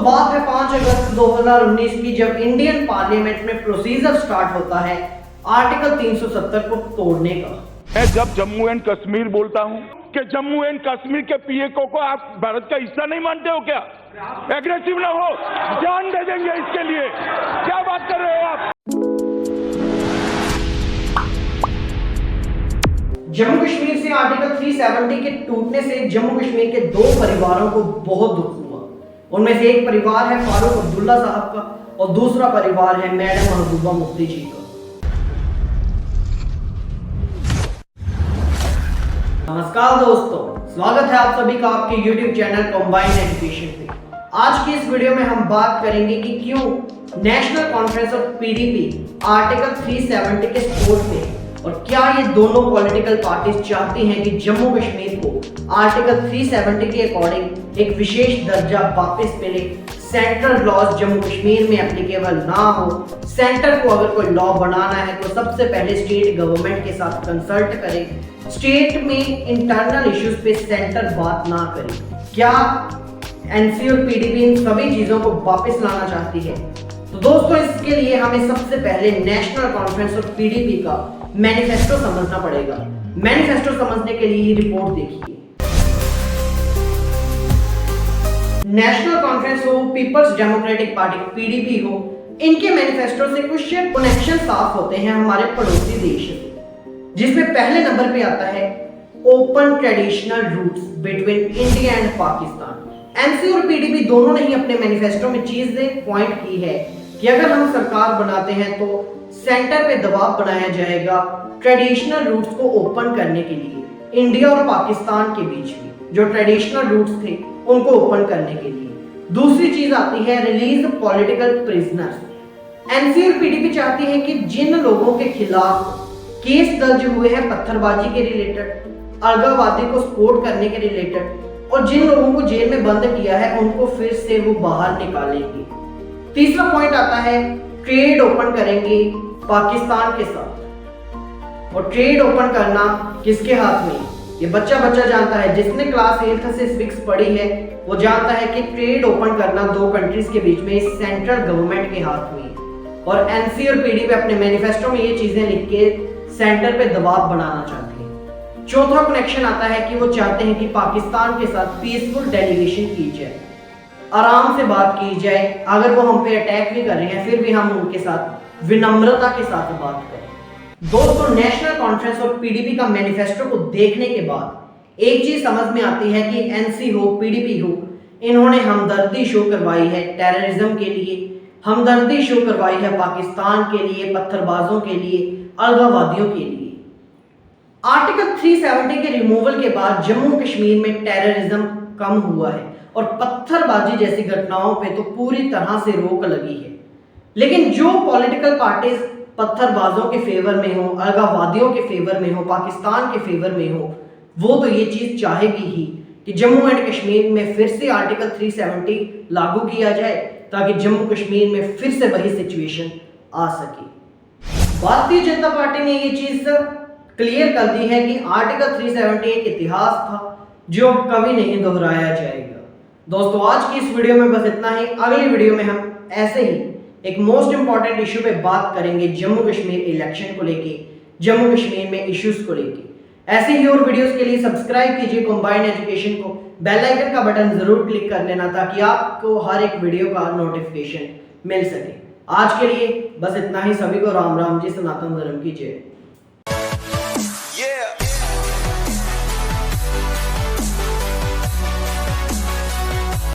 बात है 5 अगस्त 2019 की, जब इंडियन पार्लियामेंट में प्रोसीजर स्टार्ट होता है आर्टिकल 370 को तोड़ने का। मैं जब जम्मू एंड कश्मीर बोलता हूं कि जम्मू एंड कश्मीर के पीएको को आप भारत का हिस्सा नहीं मानते हो क्या? एग्रेसिव ना हो, जान दे देंगे इसके लिए। क्या बात कर रहे हो आप? जम्मू कश्मीर से आर्टिकल 370 के टूटने से जम्मू कश्मीर के 2 परिवारों को बहुत दुख हुआ। उनमें से एक परिवार है फारूक अब्दुल्ला साहब का और दूसरा परिवार है मैडम महबूबा मुफ्ती जी का। नमस्कार दोस्तों, स्वागत है आप सभी का आपके YouTube चैनल कंबाइंड एजुकेशन पे। आज की इस वीडियो में हम बात करेंगे कि क्यों national conference of PDP article 370 के सपोर्ट में, और क्या ये दोनों पॉलिटिकल पार्टीज चाहती हैं कि जम्मू कश्मीर को आर्टिकल 370 के अकॉर्डिंग एक विशेष दर्जा वापस मिले, सेंट्रल लॉज जम्मू कश्मीर में एप्लीकेबल ना हो। सेंटर को अगर कोई लॉ बनाना है तो सबसे पहले स्टेट गवर्नमेंट के साथ कंसल्ट करे, स्टेट में इंटरनल इश्यूज पे सेंटर बात ना करे। क्या एनसी और पीडीपी इन सभी चीजों को वापस लाना चाहती है? तो दोस्तों, इसके लिए हमें सबसे पहले नेशनल कॉन्फ्रेंस ऑफ पीडीपी का मैनिफेस्टो समझना पड़ेगा। मैनिफेस्टो समझने के लिए रिपोर्ट देखिए। नेशनल कॉन्फ्रेंस हो, पीपल्स डेमोक्रेटिक पार्टी पीडीपी हो, इनके मैनिफेस्टो से कुछ कनेक्शन साफ होते हैं हमारे पड़ोसी देश से, जिसमें पहले नंबर पे आता है open traditional routes between India and Pakistan. NC और पीडीपी दोनों ने ही अपने मैनिफेस्टो में चीज पॉइंट की है कि अगर हम सरकार बनाते हैं तो सेंटर पे दबाव बनाया जाएगा ट्रेडिशनल रूट्स को ओपन करने के लिए। इंडिया और पाकिस्तान के बीच में जो ट्रेडिशनल रूट्स थे उनको ओपन करने के लिए। दूसरी चीज आती है रिलीज पॉलिटिकल प्रिजनर्स। एनसी और पीडीपी चाहती है कि जिन लोगों के खिलाफ केस दर्ज हुए हैं पत्थरबाजी के रिलेटेड, अलगाववादी को सपोर्ट करने के रिलेटेड, और जिन लोगों को जेल में बंद किया है उनको फिर से वो बाहर निकालेंगे। तीसरा पॉइंट आता है ट्रेड ओपन करेंगे पाकिस्तान के साथ। और ट्रेड ओपन करना किसके हाथ में? ये बच्चा जानता है, जिसने क्लास 8 से सिविक्स पढ़ी है वो जानता है कि ट्रेड ओपन करना 2 कंट्रीज के बीच में सेंट्रल गवर्नमेंट के हाथ में है। और एनसी और पीडीपी अपने मैनिफेस्टो में ये चीजें लिख के सेंटर पे दबाव बनाना चाहते हैं। चौथा कनेक्शन आता है कि वो चाहते हैं कि पाकिस्तान के साथ पीसफुल डेलीगेशन की जाए, आराम से बात की जाए। अगर वो हम पे अटैक भी कर रहे हैं फिर भी हम उनके साथ विनम्रता के साथ बात करें। दोस्तों, नेशनल कॉन्फ्रेंस और पीडीपी का मैनिफेस्टो को देखने के बाद एक चीज समझ में आती है कि एनसी हो पीडीपी हो, इन्होंने हमदर्दी शो करवाई है टेररिज्म के लिए, हमदर्दी शो करवाई है पाकिस्तान के लिए, पत्थरबाजों के लिए, अलगाववादियों के लिए। आर्टिकल 370 के रिमूवल के बाद जम्मू कश्मीर में टेररिज्म कम हुआ है और पत्थरबाजी जैसी घटनाओं पे तो पूरी तरह से रोक लगी है। लेकिन जो पॉलिटिकल पार्टीज पत्थरबाजों के फेवर में हो, अलगाववादियों के फेवर में हो, पाकिस्तान के फेवर में हो, वो तो ये चीज चाहेगी ही कि जम्मू एंड कश्मीर में फिर से आर्टिकल 370 लागू किया जाए ताकि जम्मू कश्मीर में फिर से वही सिचुएशन आ सके। भारतीय जनता पार्टी ने ये चीज क्लियर कर दी है कि आर्टिकल 370 एक इतिहास था जो कभी नहीं दोहराया जाएगा। दोस्तों, आज की इस वीडियो में बस इतना ही। अगली वीडियो में हम ऐसे ही एक मोस्ट इंपॉर्टेंट इशू पे बात करेंगे, जम्मू कश्मीर इलेक्शन को लेके, जम्मू कश्मीर में इश्यूज को लेके। ऐसे ही और वीडियोस के लिए सब्सक्राइब कीजिए कंबाइंड एजुकेशन को, बेल आइकन का बटन जरूर क्लिक कर लेना ताकि आपको हर एक वीडियो का नोटिफिकेशन मिल सके। आज के लिए बस इतना ही। सभी को राम राम जी, सनातन धर्म की जय।